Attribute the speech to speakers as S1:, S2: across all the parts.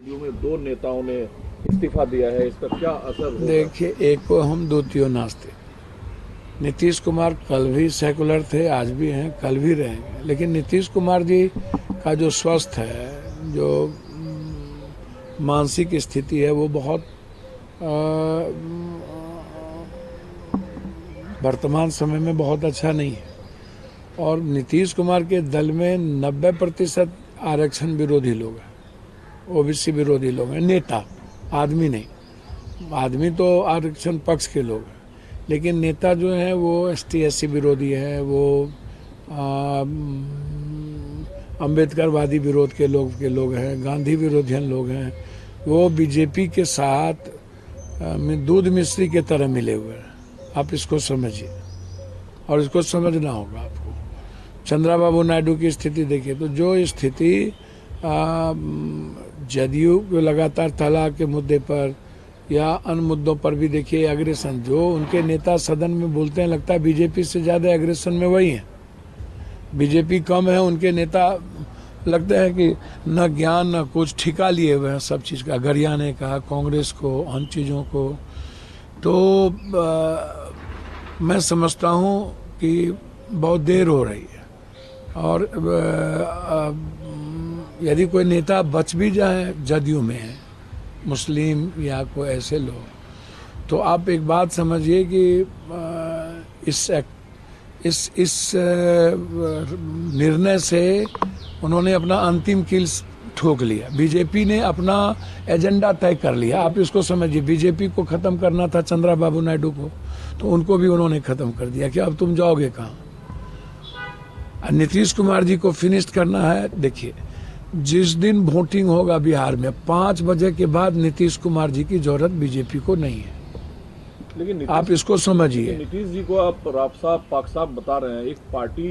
S1: जदयू में दो नेताओं ने इस्तीफा दिया है, इस पर क्या असर होगा?
S2: देखिए, एक को हम द्वितीय नास्ते। नीतीश कुमार कल भी सेकुलर थे, आज भी हैं, कल भी रहेंगे। लेकिन नीतीश कुमार जी का जो स्वस्थ है, जो मानसिक स्थिति है, वो बहुत वर्तमान समय में बहुत अच्छा नहीं है। और नीतीश कुमार के दल में 90% आरक्षण विरोधी लोग हैं, ओबीसी विरोधी लोग हैं, नेता, आदमी नहीं। आदमी तो आरक्षण पक्ष के लोग हैं, लेकिन नेता जो हैं वो एसटी एससी विरोधी हैं, वो अम्बेडकरवादी विरोध के लोग हैं, गांधी विरोधियन लोग हैं। वो बीजेपी के साथ दूध मिश्री के तरह मिले हुए हैं। आप इसको समझिए, और इसको समझना होगा आपको। चंद्रबाबू नायडू की स्थिति देखिए, तो जो स्थिति जदयू को लगातार तलाक के मुद्दे पर या अन्य मुद्दों पर भी देखिए एग्रेशन, जो उनके नेता सदन में बोलते हैं, लगता है बीजेपी से ज्यादा एग्रेशन में वही है। बीजेपी कम है, उनके नेता लगते हैं कि न ज्ञान न कुछ, ठिका लिए हुए हैं सब चीज का, गरियाने का, कांग्रेस को, अन्य चीजों को। तो मैं समझता हूँ कि बहुत देर हो रही है, और यदि कोई नेता बच भी जाए जदयू में, मुस्लिम या कोई ऐसे लोग, तो आप एक बात समझिए कि इस निर्णय से उन्होंने अपना अंतिम कील ठोक लिया। बीजेपी ने अपना एजेंडा तय कर लिया। आप इसको समझिए, बीजेपी को खत्म करना था चंद्रबाबू नायडू को, तो उनको भी उन्होंने खत्म कर दिया कि अब तुम जाओगे कहाँ। नीतीश कुमार जी को फिनिश करना है। देखिए, जिस दिन वोटिंग होगा बिहार में 5 बजे के बाद नीतीश कुमार जी की जरूरत बीजेपी को नहीं है।
S1: लेकिन
S2: आप इसको समझिए।
S1: नीतीश जी को आप राफ साफ पाक साफ बता रहे हैं, एक पार्टी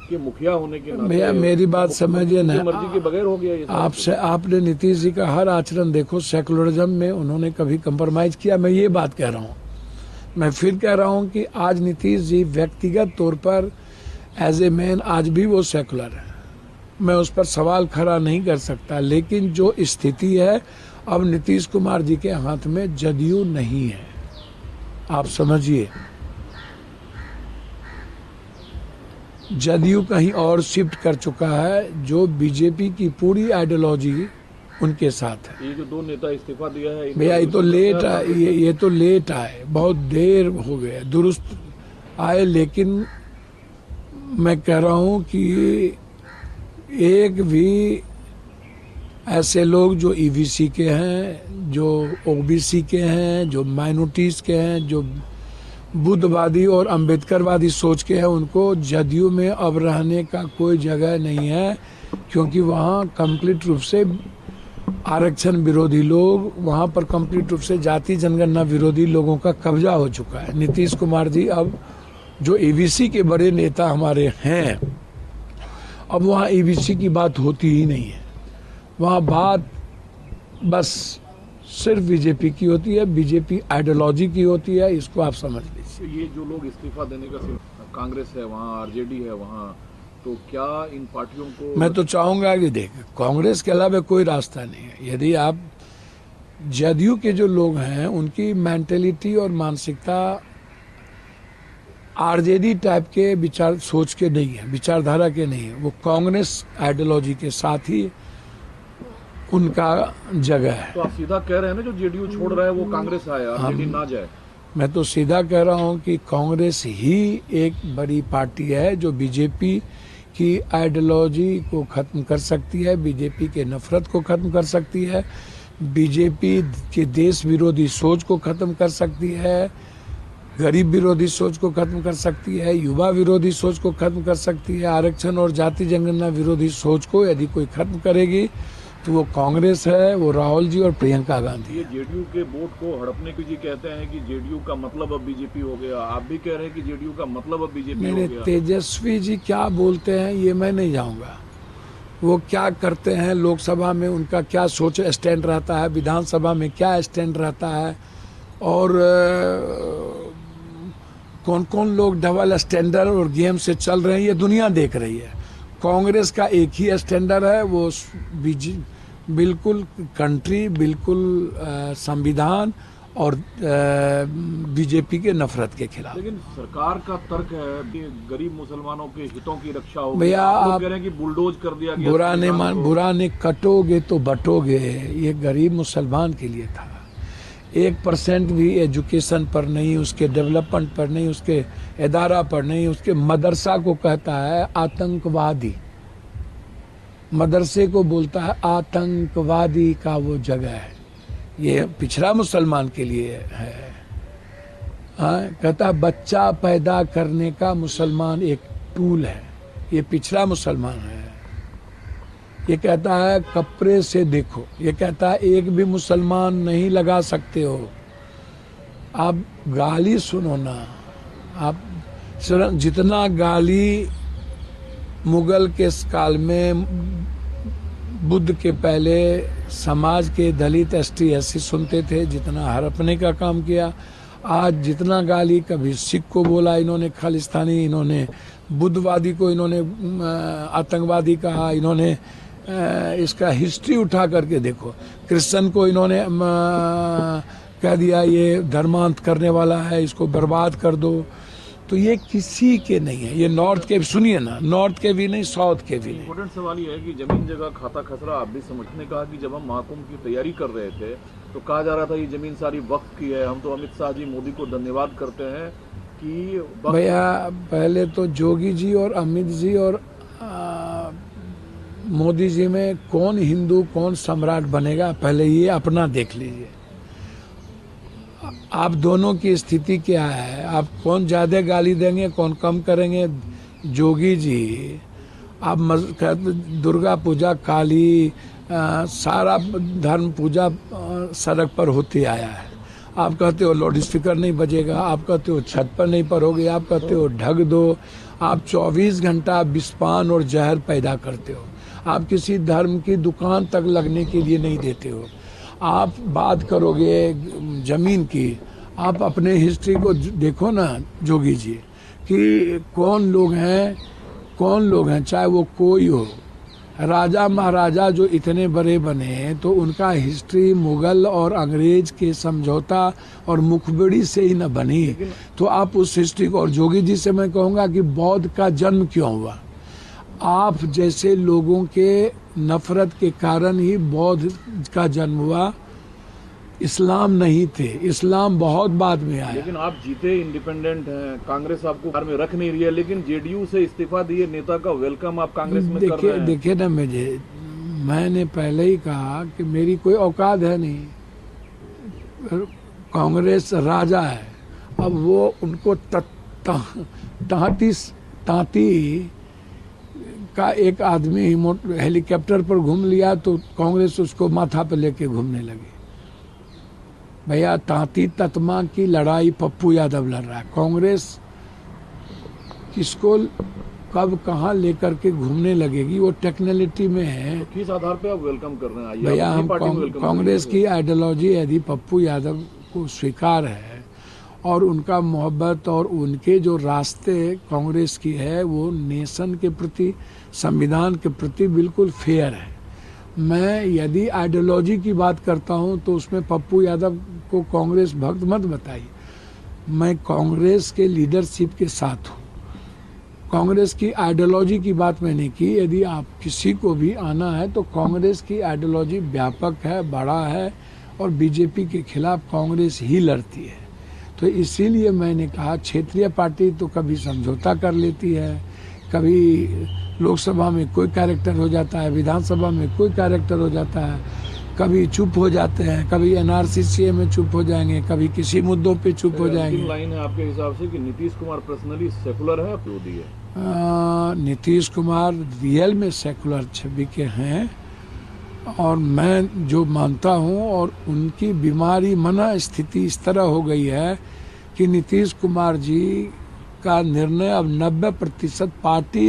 S1: के मुखिया होने के नाते
S2: भैया मेरी बात समझिए ना,
S1: मर्जी के बगैर हो गया ये
S2: आपसे। आपने नीतीश जी का हर आचरण देखो, सेकुलरिज्म में उन्होंने कभी कंप्रोमाइज किया? मैं ये बात कह रहा हूँ। मैं फिर कह रहा हूँ कि आज नीतीश जी व्यक्तिगत तौर पर एज ए मैन आज भी वो सेकुलर है, मैं उस पर सवाल खड़ा नहीं कर सकता। लेकिन जो स्थिति है, अब नीतीश कुमार जी के हाथ में जदयू नहीं है, आप समझिए। जदयू कहीं और शिफ्ट कर चुका है, जो बीजेपी की पूरी आइडियोलॉजी उनके साथ है।
S1: ये जो दो नेता इस्तीफा दिया है
S2: भैया, ये तो लेट आए, ये तो लेट आए, बहुत देर हो गए, दुरुस्त आए। लेकिन मैं कह रहा हूं कि एक भी ऐसे लोग जो ईबीसी के हैं, जो ओबीसी के हैं, जो माइनॉरिटीज के हैं, जो बुद्धवादी और अंबेडकरवादी सोच के हैं, उनको जदयू में अब रहने का कोई जगह नहीं है। क्योंकि वहाँ कंप्लीट रूप से आरक्षण विरोधी लोग, वहाँ पर कंप्लीट रूप से जाति जनगणना विरोधी लोगों का कब्जा हो चुका है। नीतीश कुमार जी अब जो ईबीसी के बड़े नेता हमारे हैं, अब वहाँ ईबीसी की बात होती ही नहीं है। वहाँ बात बस सिर्फ बीजेपी की होती है, बीजेपी आइडियोलॉजी की होती है। इसको आप समझ लीजिए।
S1: ये जो लोग इस्तीफा देने का, कांग्रेस है वहाँ, आरजेडी है वहाँ, तो क्या इन पार्टियों को?
S2: मैं तो चाहूंगा कि देख, कांग्रेस के अलावा कोई रास्ता नहीं है। यदि आप जदयू के जो लोग हैं, उनकी मेंटेलिटी और मानसिकता आरजेडी टाइप के विचार सोच के नहीं है, विचारधारा के नहीं है। वो कांग्रेस आइडियोलॉजी के साथ ही उनका जगह है।
S1: तो आप सीधा कह रहे हैं ना, जो जेडीयू छोड़ रहा है वो कांग्रेस आए, आरजेडी ना जाए?
S2: मैं तो सीधा कह रहा हूं कि कांग्रेस ही एक बड़ी पार्टी है जो बीजेपी की आइडियोलॉजी को खत्म कर सकती है, बीजेपी के नफरत को खत्म कर सकती है, बीजेपी के देश विरोधी सोच को खत्म कर सकती है, गरीब विरोधी सोच को खत्म कर सकती है, युवा विरोधी सोच को खत्म कर सकती है। आरक्षण और जाति जनगणना विरोधी सोच को यदि कोई खत्म करेगी तो वो कांग्रेस है, वो राहुल जी और प्रियंका गांधी।
S1: ये जेडीयू के वोट को हड़पने की जी कहते हैं कि जेडीयू का मतलब अब बीजेपी हो गया। आप भी कह रहे हैं कि जेडीयू का मतलब अब बीजेपी हो गया।
S2: तेजस्वी जी क्या बोलते हैं ये मैं नहीं जाऊंगा, वो क्या करते हैं लोकसभा में, उनका क्या सोच स्टैंड रहता है, विधानसभा में क्या स्टैंड रहता है, और कौन कौन लोग डबल स्टैंडर्ड और गेम से चल रहे हैं, ये दुनिया देख रही है। कांग्रेस का एक ही स्टैंडर्ड है, वो बिल्कुल कंट्री, बिल्कुल संविधान और बीजेपी के नफरत के खिलाफ।
S1: लेकिन सरकार का तर्क है कि गरीब मुसलमानों के हितों की रक्षा होगी।
S2: भैया
S1: आप लोग
S2: आप
S1: कह रहे हैं कि बुलडोज कर दिया गया
S2: बुरा नहीं
S1: संविधान को।
S2: बुरा नहीं कटोगे तो बटोगे, ये गरीब मुसलमान के लिए था। 1% भी एजुकेशन पर नहीं, उसके डेवलपमेंट पर नहीं, उसके इदारा पर नहीं, उसके मदरसा को कहता है आतंकवादी, मदरसे को बोलता है आतंकवादी का वो जगह है। ये पिछड़ा मुसलमान के लिए है। हाँ, कहता है बच्चा पैदा करने का मुसलमान एक टूल है, ये पिछड़ा मुसलमान है। ये कहता है कपड़े से देखो, ये कहता है एक भी मुसलमान नहीं लगा सकते हो। आप गाली सुनो ना, आप जितना गाली मुगल के काल में बुद्ध के पहले समाज के दलित एसटी एससी सुनते थे, जितना हड़पने का काम किया, आज जितना गाली कभी सिख को बोला इन्होंने खालिस्तानी, इन्होंने बुद्धवादी को इन्होंने आतंकवादी कहा, इन्होंने इसका हिस्ट्री उठा करके देखो। क्रिश्चियन को इन्होंने कह दिया ये धर्मांत करने वाला है, इसको बर्बाद कर दो। तो ये किसी के नहीं है, ये नॉर्थ के, सुनिए ना, नॉर्थ के भी नहीं, साउथ के भी नहीं।
S1: इम्पोर्टेंट सवाल ये है कि जमीन जगह खाता खसरा आप भी समझने कहा कि जब हम महाकुंभ की तैयारी कर रहे थे तो कहा जा रहा था ये जमीन सारी वक्फ की है। हम तो अमित शाह जी मोदी को धन्यवाद करते हैं कि
S2: भैया पहले तो जोगी जी और अमित जी और मोदी जी में कौन हिंदू कौन सम्राट बनेगा, पहले ये अपना देख लीजिए। आप दोनों की स्थिति क्या है, आप कौन ज्यादा गाली देंगे कौन कम करेंगे। जोगी जी आप दुर्गा पूजा, काली, सारा धर्म पूजा सड़क पर होते आया है। आप कहते हो लाउड स्पीकर नहीं बजेगा, आप कहते हो छत पर नहीं पढ़ोगे, आप कहते हो ढक दो, आप 24 घंटा विस्पान और जहर पैदा करते हो। आप किसी धर्म की दुकान तक लगने के लिए नहीं देते हो। आप बात करोगे जमीन की, आप अपने हिस्ट्री को देखो ना जोगी जी, कि कौन लोग हैं, चाहे वो कोई हो, राजा महाराजा जो इतने बड़े बने, तो उनका हिस्ट्री मुगल और अंग्रेज के समझौता और मुखबिरी से ही न बनी। तो आप उस हिस्ट्री को, और जोगी जी से मैं कहूँगा कि बौद्ध का जन्म क्यों हुआ, आप जैसे लोगों के नफरत के कारण ही बौद्ध का जन्म हुआ। इस्लाम नहीं थे, इस्लाम बहुत बाद में आया।
S1: लेकिन आप जीते, इंडिपेंडेंट हैं, कांग्रेस आपको कार में रख नहीं रही है, लेकिन जेडीयू से इस्तीफा दिए नेता का वेलकम आप कांग्रेस में कर रहे हैं।
S2: देखिए ना, मैंने पहले ही कहा कि मेरी कोई औकात है नहीं। कांग्रेस राजा है, अब वो उनको तांती का एक आदमी हेलीकॉप्टर पर घूम लिया तो कांग्रेस उसको माथा पर लेके घूमने लगी। भैया तांती ततमा की लड़ाई पप्पू यादव लड़ रहा है, कांग्रेस किसको कब कहाँ लेकर के घूमने लगेगी वो टेक्निकलिटी में है।
S1: तो किस आधार पे आप वेलकम कर रहे हैं?
S2: भैया हम कांग्रेस की आइडियोलॉजी यदि पप्पू यादव को स्वीकार है और उनका मोहब्बत और उनके जो रास्ते कांग्रेस की है वो नेशन के प्रति, संविधान के प्रति बिल्कुल फेयर है। मैं यदि आइडियोलॉजी की बात करता हूं तो उसमें पप्पू यादव को कांग्रेस भक्त मत बताइए। मैं कांग्रेस के लीडरशिप के साथ हूं, कांग्रेस की आइडियोलॉजी की बात मैंने की। यदि आप किसी को भी आना है तो कांग्रेस की आइडियोलॉजी व्यापक है, बड़ा है, और बीजेपी के खिलाफ कांग्रेस ही लड़ती है। तो इसीलिए मैंने कहा क्षेत्रीय पार्टी तो कभी समझौता कर लेती है, कभी लोकसभा में कोई कैरेक्टर हो जाता है, विधानसभा में कोई कैरेक्टर हो जाता है, कभी चुप हो जाते हैं, कभी एनआरसी में चुप हो जाएंगे, कभी किसी मुद्दों पे चुप हो जाएंगे।
S1: लाइन है आपके हिसाब से कि नीतीश कुमार पर्सनली सेकुलर है, विरोधी है?
S2: नीतीश कुमार रियल में सेकुलर छवि के हैं, और मैं जो मानता हूं, और उनकी बीमारी मना स्थिति इस तरह हो गई है कि नीतीश कुमार जी का निर्णय अब 90% पार्टी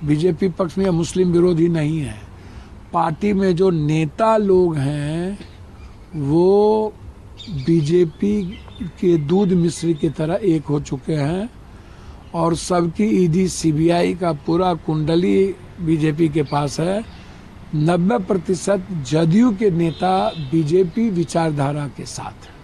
S2: बीजेपी पक्ष में या मुस्लिम विरोधी नहीं है। पार्टी में जो नेता लोग हैं वो बीजेपी के दूध मिश्री की तरह एक हो चुके हैं, और सबकी ईडी सीबीआई का पूरा कुंडली बीजेपी के पास है। 90% जदयू के नेता बीजेपी विचारधारा के साथ हैं।